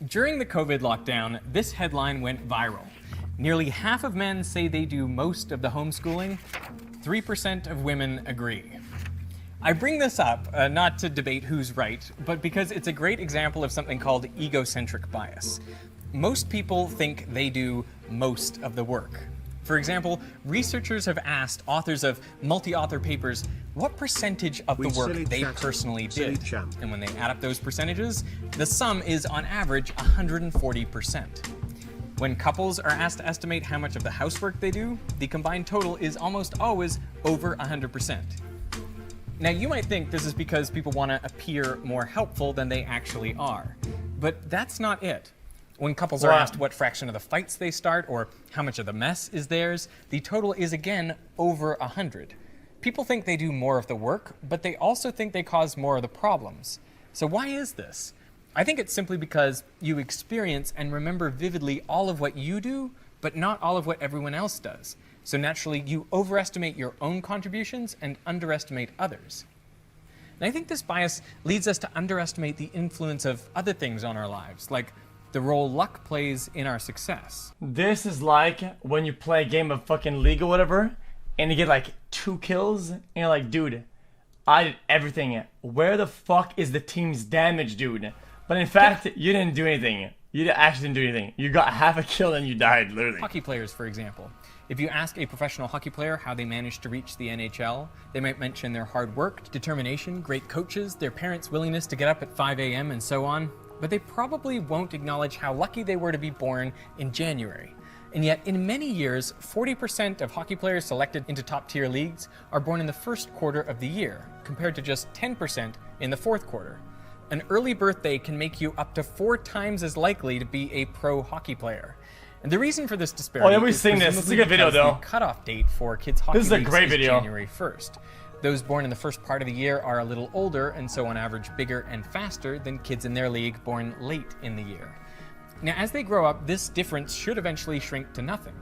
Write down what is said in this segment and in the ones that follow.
During the COVID lockdown, this headline went viral. Nearly half of men say they do most of the homeschooling. 3% of women agree. I bring this up not to debate who's right, but because it's a great example of something called egocentric bias. Most people think they do most of the work. For example, researchers have asked authors of multi-author papers what percentage of the work they personally did. And when they add up those percentages, the sum is on average 140%. When couples are asked to estimate how much of the housework they do, the combined total is almost always over 100%. Now, you might think this is because people want to appear more helpful than they actually are, but that's not it. When couples are asked what fraction of the fights they start or how much of the mess is theirs, the total is again over 100. People think they do more of the work, but they also think they cause more of the problems. So why is this? I think it's simply because you experience and remember vividly all of what you do, but not all of what everyone else does. So naturally, you overestimate your own contributions and underestimate others. And I think this bias leads us to underestimate the influence of other things on our lives, like the role luck plays in our success. This is like when you play a game of fucking League or whatever, and you get like 2 kills, and you're like, dude, I did everything. Where the fuck is the team's damage, dude? But in fact, you didn't do anything. You actually didn't do anything. You got half a kill and you died, literally. Hockey players, for example. If you ask a professional hockey player how they managed to reach the NHL, they might mention their hard work, determination, great coaches, their parents' willingness to get up at 5 a.m. and so on. But they probably won't acknowledge how lucky they were to be born in January. And yet, in many years, 40% of hockey players selected into top-tier leagues are born in the first quarter of the year, compared to just 10% in the fourth quarter. An early birthday can make you up to 4 times as likely to be a pro hockey player. And the reason for this disparity we've seen this. It's a good video, though. The cutoff date for kids' hockey This is a leagues great video. January 1st. Those born in the first part of the year are a little older and so on average bigger and faster than kids in their league born late in the year. Now, as they grow up, this difference should eventually shrink to nothing,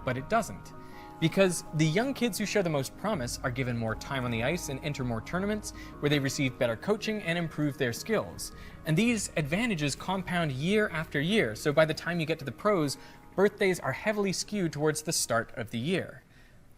but it doesn't. Because the young kids who show the most promise are given more time on the ice and enter more tournaments where they receive better coaching and improve their skills. And these advantages compound year after year, so by the time you get to the pros, birthdays are heavily skewed towards the start of the year.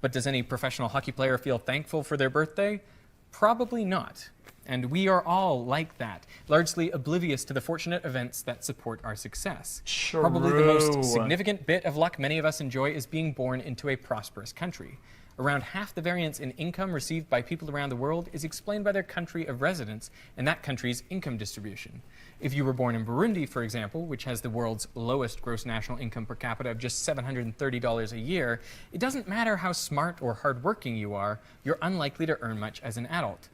But does any professional hockey player feel thankful for their birthday? Probably not. And we are all like that, largely oblivious to the fortunate events that support our success. True. Probably the most significant bit of luck many of us enjoy is being born into a prosperous country. Around half the variance in income received by people around the world is explained by their country of residence and that country's income distribution. If you were born in Burundi, for example, which has the world's lowest gross national income per capita of just $730 a year, it doesn't matter how smart or hardworking you are, you're unlikely to earn much as an adult.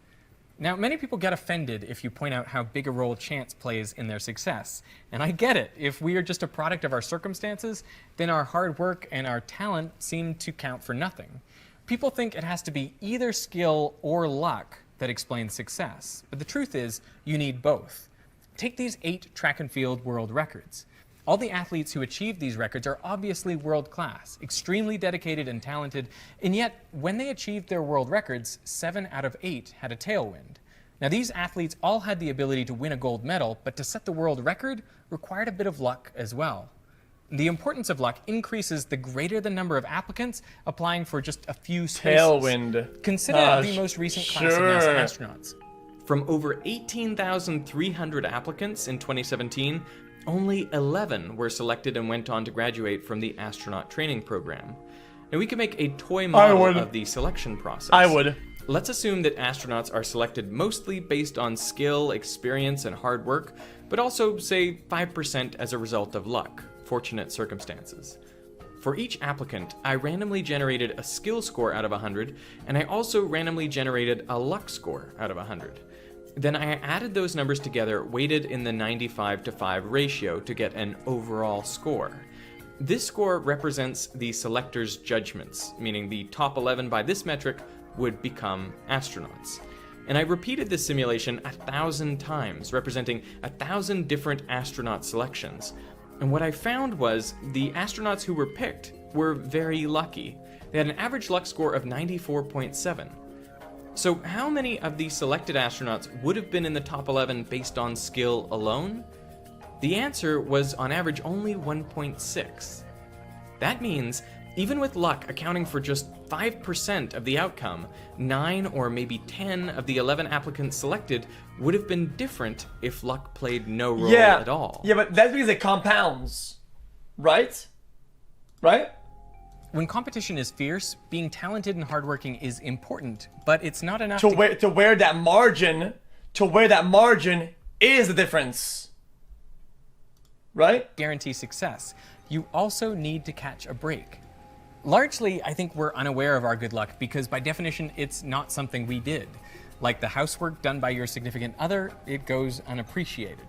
Now, many people get offended if you point out how big a role chance plays in their success. And I get it. If we are just a product of our circumstances, then our hard work and our talent seem to count for nothing. People think it has to be either skill or luck that explains success. But the truth is, you need both. Take these 8 track and field world records. All the athletes who achieved these records are obviously world-class, extremely dedicated and talented, and yet when they achieved their world records, 7 out of 8 had a tailwind. Now, these athletes all had the ability to win a gold medal, but to set the world record required a bit of luck as well. The importance of luck increases the greater the number of applicants applying for just a few spaces. Tailwind. Consider the most recent class of NASA astronauts. From over 18,300 applicants in 2017, only 11 were selected and went on to graduate from the astronaut training program. Now, we can make a toy model of the selection process. I would. Let's assume that astronauts are selected mostly based on skill, experience, and hard work, but also, say, 5% as a result of luck, fortunate circumstances. For each applicant, I randomly generated a skill score out of 100, and I also randomly generated a luck score out of 100. Then I added those numbers together, weighted in the 95-5 ratio to get an overall score. This score represents the selector's judgments, meaning the top 11 by this metric would become astronauts. And I repeated this simulation 1,000 times, representing 1,000 different astronaut selections. And what I found was the astronauts who were picked were very lucky. They had an average luck score of 94.7. So how many of the selected astronauts would have been in the top 11 based on skill alone? The answer was on average only 1.6. That means, even with luck accounting for just 5% of the outcome, 9 or maybe 10 of the 11 applicants selected would have been different if luck played no role at all. Yeah, but that's because it compounds, right? Right? When competition is fierce, being talented and hardworking is important, but it's not enough to where that margin is the difference, right? Guarantee success. You also need to catch a break. Largely, I think we're unaware of our good luck because by definition, it's not something we did. Like the housework done by your significant other, it goes unappreciated.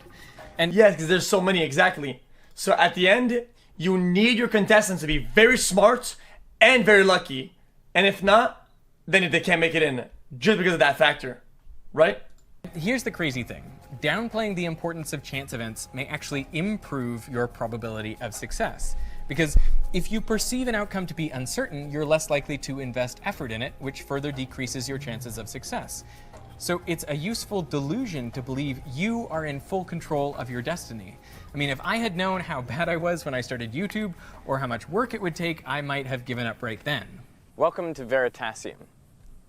And yes, because there's so many, exactly. So at the end, you need your contestants to be very smart and very lucky. And if not, then they can't make it in just because of that factor, right? Here's the crazy thing. Downplaying the importance of chance events may actually improve your probability of success. Because if you perceive an outcome to be uncertain, you're less likely to invest effort in it, which further decreases your chances of success. So it's a useful delusion to believe you are in full control of your destiny. I mean, if I had known how bad I was when I started YouTube, or how much work it would take, I might have given up right then. Welcome to Veritasium,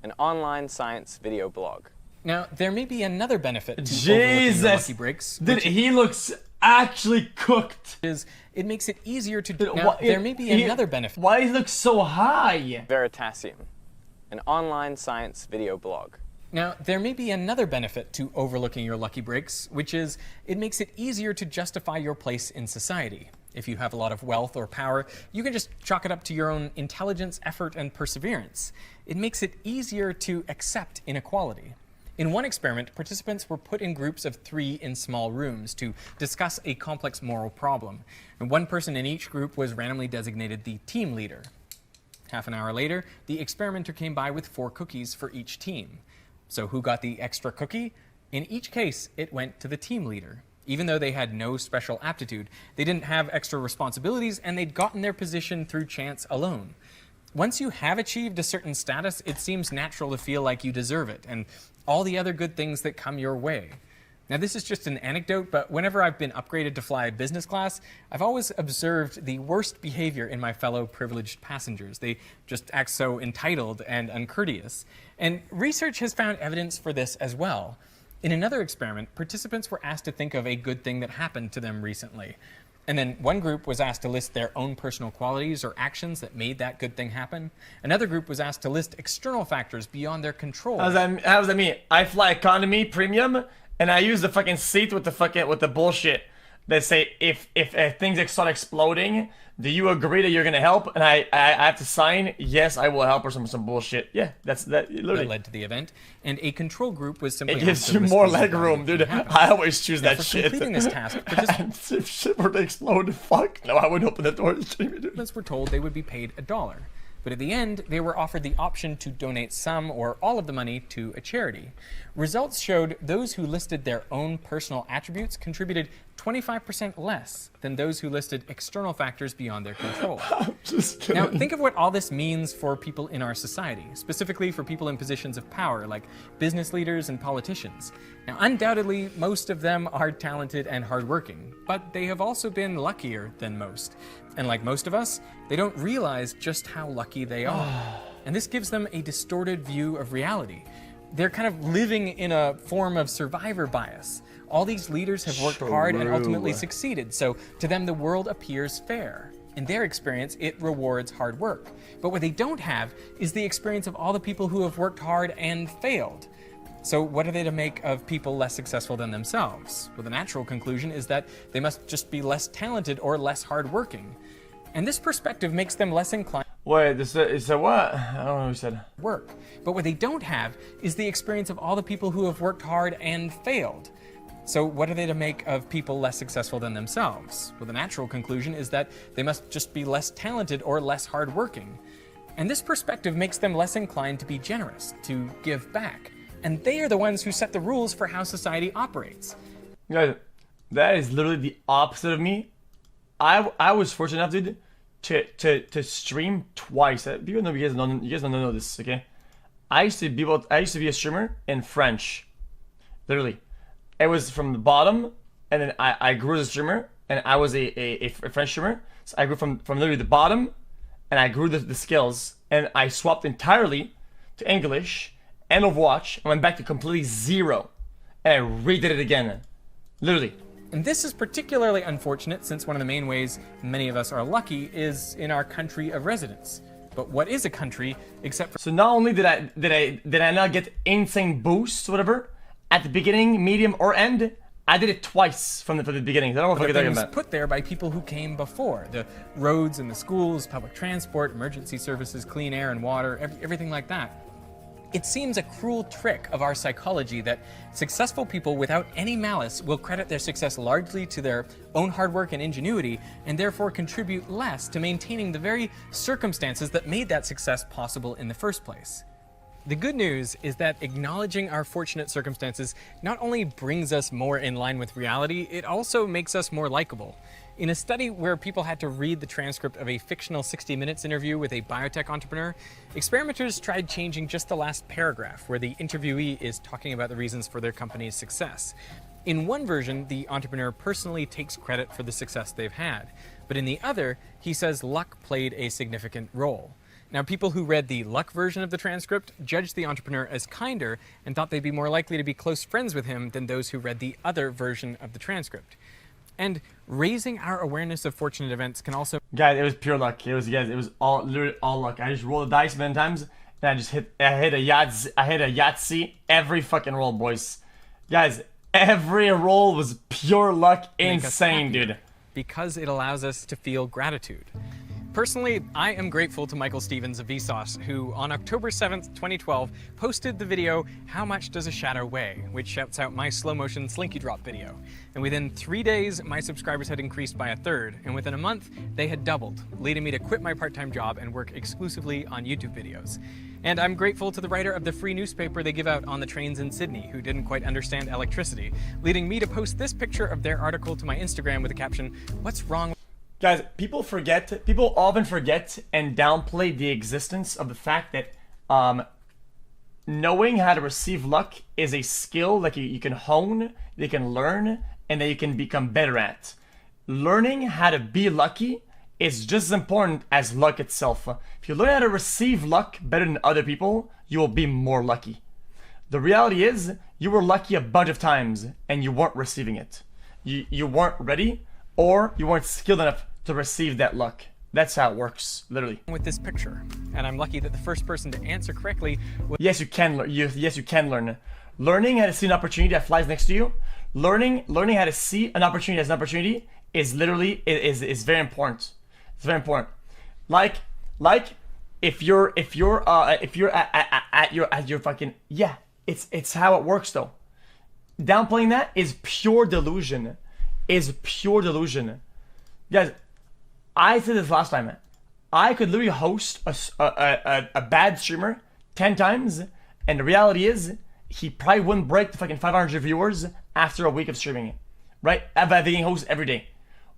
an online science video blog. Now, there may be another benefit to overlooking your lucky breaks. Dude, he looks actually cooked. It makes it easier to... Now, there may be another benefit. Why does he look so high? Veritasium, an online science video blog. Now, there may be another benefit to overlooking your lucky breaks, which is it makes it easier to justify your place in society. If you have a lot of wealth or power, you can just chalk it up to your own intelligence, effort, and perseverance. It makes it easier to accept inequality. In one experiment, participants were put in groups of 3 in small rooms to discuss a complex moral problem. And one person in each group was randomly designated the team leader. Half an hour later, the experimenter came by with 4 cookies for each team. So who got the extra cookie? In each case, it went to the team leader. Even though they had no special aptitude, they didn't have extra responsibilities, and they'd gotten their position through chance alone. Once you have achieved a certain status, it seems natural to feel like you deserve it, and all the other good things that come your way. Now, this is just an anecdote, but whenever I've been upgraded to fly business class, I've always observed the worst behavior in my fellow privileged passengers. They just act so entitled and uncourteous. And research has found evidence for this as well. In another experiment, participants were asked to think of a good thing that happened to them recently. And then one group was asked to list their own personal qualities or actions that made that good thing happen. Another group was asked to list external factors beyond their control. How does that mean? I fly economy premium, and I use the fucking seat with the bullshit that say if things start exploding, do you agree that you're gonna help? And I have to sign yes, I will help, or some bullshit. Yeah, that literally that led to the event. And a control group was simply it gives you more leg room, dude. I always choose that for shit. Completing this task, if shit were to explode, fuck no, I wouldn't open the door. Participants were told they would be paid $1. But at the end, they were offered the option to donate some or all of the money to a charity. Results showed those who listed their own personal attributes contributed 25% less than those who listed external factors beyond their control. I'm just kidding. Now, think of what all this means for people in our society, specifically for people in positions of power, like business leaders and politicians. Now, undoubtedly, most of them are talented and hardworking, but they have also been luckier than most. And like most of us, they don't realize just how lucky they are. And this gives them a distorted view of reality. They're kind of living in a form of survivor bias. All these leaders have worked hard and ultimately succeeded, so to them the world appears fair. In their experience, it rewards hard work. But what they don't have is the experience of all the people who have worked hard and failed. So what are they to make of people less successful than themselves? Well, the natural conclusion is that they must just be less talented or less hardworking. And this perspective makes them less inclined Wait, is that what? I don't know what you said. work. But what they don't have is the experience of all the people who have worked hard and failed. So what are they to make of people less successful than themselves? Well, the natural conclusion is that they must just be less talented or less hardworking. And this perspective makes them less inclined to be generous, to give back. And they are the ones who set the rules for how society operates. Guys, that is literally the opposite of me. I was fortunate enough, dude, to stream twice. You guys don't know this, okay? I used to be a streamer in French. Literally. It was from the bottom, and and then I grew as a streamer, and I was a French streamer. So I grew from literally the bottom, and I grew the skills, and I swapped entirely to English and Overwatch, and went back to completely zero, and I redid it again, literally. And this is particularly unfortunate since one of the main ways many of us are lucky is in our country of residence. But what is a country except for... So not only did I not get insane boosts, whatever, at the beginning, medium, or end, I did it twice from the beginning. I don't know what I'm talking about. put there by people who came before. The roads and the schools, public transport, emergency services, clean air and water, everything like that. It seems a cruel trick of our psychology that successful people without any malice will credit their success largely to their own hard work and ingenuity, and therefore contribute less to maintaining the very circumstances that made that success possible in the first place. The good news is that acknowledging our fortunate circumstances not only brings us more in line with reality, it also makes us more likable. In a study where people had to read the transcript of a fictional 60 Minutes interview with a biotech entrepreneur, experimenters tried changing just the last paragraph where the interviewee is talking about the reasons for their company's success. In one version, the entrepreneur personally takes credit for the success they've had, but in the other, he says luck played a significant role. Now, people who read the luck version of the transcript judged the entrepreneur as kinder and thought they'd be more likely to be close friends with him than those who read the other version of the transcript. And raising our awareness of fortunate events can also... Guys, it was pure luck. It was literally all luck. I just rolled the dice many times, and I hit a Yahtzee every fucking roll, boys. Guys, every roll was pure luck, insane, dude. Because it allows us to feel gratitude. Personally, I am grateful to Michael Stevens of Vsauce, who on October 7th, 2012, posted the video, How Much Does a Shadow Weigh?, which shouts out my slow-motion slinky drop video. And within 3 days, my subscribers had increased by 1/3, and within a month, they had doubled, leading me to quit my part-time job and work exclusively on YouTube videos. And I'm grateful to the writer of the free newspaper they give out on the trains in Sydney, who didn't quite understand electricity, leading me to post this picture of their article to my Instagram with the caption, What's wrong? Guys, people often forget and downplay the existence of the fact that knowing how to receive luck is a skill that you can hone, you can learn, and that you can become better at. Learning how to be lucky is just as important as luck itself. If you learn how to receive luck better than other people, you will be more lucky. The reality is, you were lucky a bunch of times and you weren't receiving it. You weren't ready, or you weren't skilled enough to receive that luck. That's how it works, literally. With this picture, and I'm lucky that the first person to answer correctly was... Yes, you can learn. Yes, you can learn. Learning how to see an opportunity that flies next to you, learning how to see an opportunity as an opportunity is literally is very important. It's very important. Like if you're at your fucking it's how it works though. Downplaying that is pure delusion. Guys, I said this last time. I could literally host a bad streamer 10 times, and the reality is he probably wouldn't break the fucking 500 viewers after a week of streaming it, right? Of being host every day.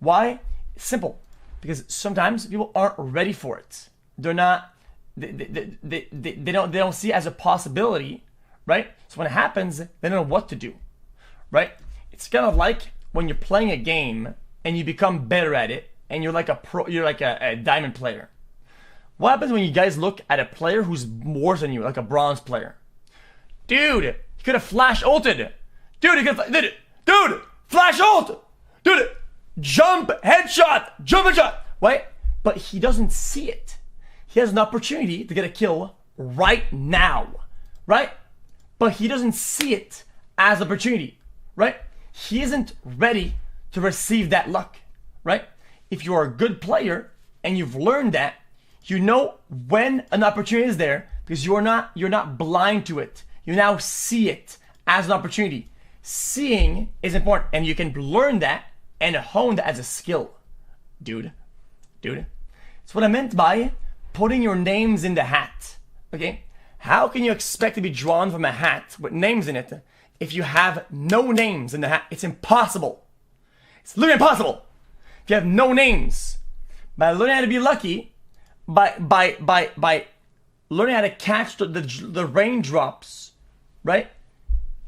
Why? Simple. Because sometimes people aren't ready for it. They're not. They don't see it as a possibility, right? So when it happens, they don't know what to do, right? It's kind of like when you're playing a game and you become better at it, and you're like a pro, you're like a diamond player. What happens when you guys look at a player who's worse than you, like a bronze player? Dude, he could have flash ulted. Dude, flash ult. Dude, jump headshot. Right? But he doesn't see it. He has an opportunity to get a kill right now, right? But he doesn't see it as an opportunity, right? He isn't ready to receive that luck, right? If you are a good player and you've learned that, you know when an opportunity is there because you're not blind to it. You now see it as an opportunity. Seeing is important, and you can learn that and hone that as a skill, dude. That's what I meant by putting your names in the hat. Okay? How can you expect to be drawn from a hat with names in it if you have no names in the hat? It's impossible. It's literally impossible. If you have no names, by learning how to be lucky, by learning how to catch the raindrops, right?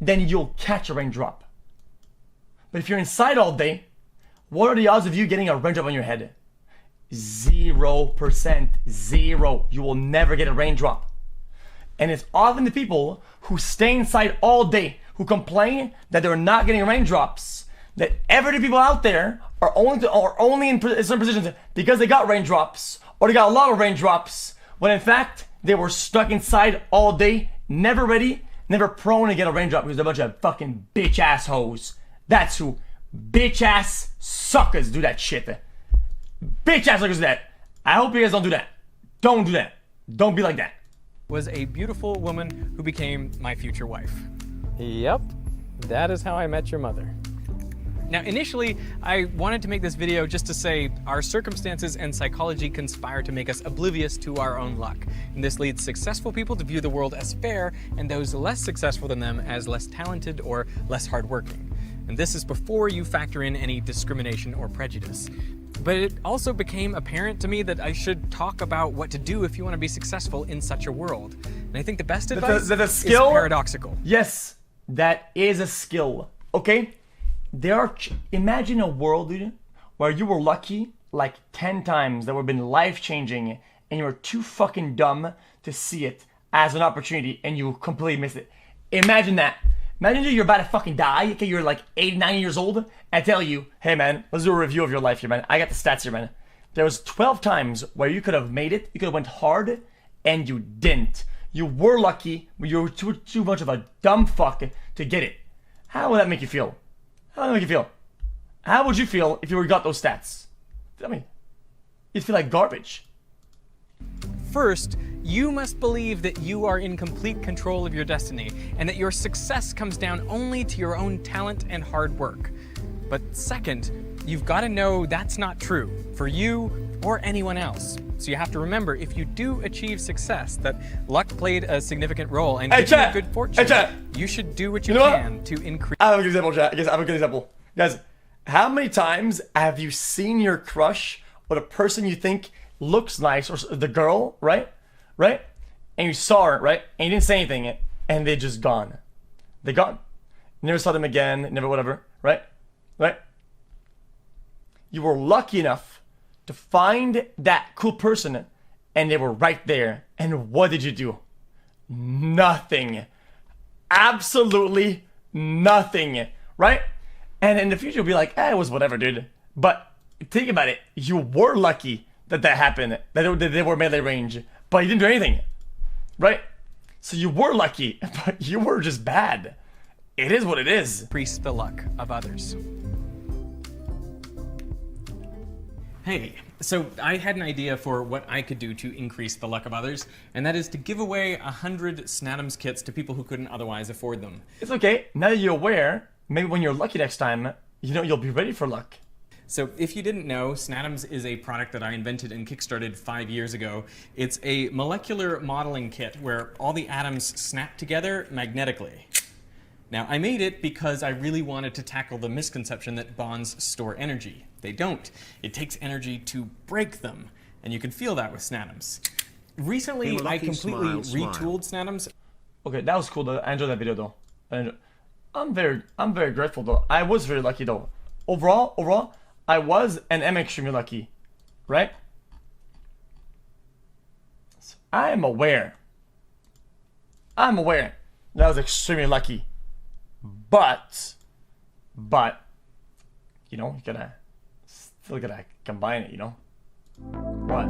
Then you'll catch a raindrop. But if you're inside all day, what are the odds of you getting a raindrop on your head? 0%. Zero. You will never get a raindrop. And it's often the people who stay inside all day, who complain that they're not getting raindrops, that everyday people out there are only in certain positions because they got raindrops, or they got a lot of raindrops, when in fact, they were stuck inside all day, never ready, never prone to get a raindrop because they're a bunch of fucking bitch ass hoes. That's who. Bitch ass suckers do that shit. Bitch ass suckers do that. I hope you guys don't do that. Don't do that. Don't be like that. Was a beautiful woman who became my future wife. Yep, that is how I met your mother. Now, initially, I wanted to make this video just to say our circumstances and psychology conspire to make us oblivious to our own luck. And this leads successful people to view the world as fair and those less successful than them as less talented or less hardworking. And this is before you factor in any discrimination or prejudice. But it also became apparent to me that I should talk about what to do if you want to be successful in such a world. And I think the best advice is paradoxical. Yes, that is a skill. Okay? Imagine a world, dude, where you were lucky like 10 times that would have been life-changing and you were too fucking dumb to see it as an opportunity and you completely missed it. Imagine that. Imagine you're about to fucking die, okay, you're like 80, 90 years old, and I tell you, hey man, let's do a review of your life here, man. I got the stats here, man. There was 12 times where you could have made it, you could have went hard, and you didn't. You were lucky, but you were too much of a dumb fuck to get it. How would that make you feel? How would that make you feel? How would you feel if you got those stats? I mean, you'd feel like garbage. First, you must believe that you are in complete control of your destiny and that your success comes down only to your own talent and hard work. But second, you've got to know that's not true for you or anyone else. So you have to remember, if you do achieve success, that luck played a significant role and given you good fortune, you should do what you can to increase. I have a good example, chat. I have a good example. Guys, how many times have you seen your crush or the person you think looks nice, or the girl, right? And you saw her, right? And you didn't say anything, and they just gone. They gone. You never saw them again, never whatever, right? You were lucky enough to find that cool person, and they were right there. And what did you do? Nothing. Absolutely nothing, right? And in the future, you'll be like, it was whatever, dude. But think about it. You were lucky that happened, that they were melee range, but you didn't do anything, right? So you were lucky, but you were just bad. It is what it is. Increase the luck of others. Hey, so I had an idea for what I could do to increase the luck of others, and that is to give away 100 Snadams kits to people who couldn't otherwise afford them. It's okay. Now that you're aware, maybe when you're lucky next time, you'll be ready for luck. So if you didn't know, Snadams is a product that I invented and kickstarted 5 years ago. It's a molecular modeling kit where all the atoms snap together magnetically. Now, I made it because I really wanted to tackle the misconception that bonds store energy. They don't. It takes energy to break them, and you can feel that with Snadams. Recently, I completely retooled Snadams. Okay, that was cool though. I enjoyed that video though. I'm very grateful though. I was very lucky though. Overall, I was and am extremely lucky, right? So I am aware that I was extremely lucky, but you know, you still gotta combine it, you know. What?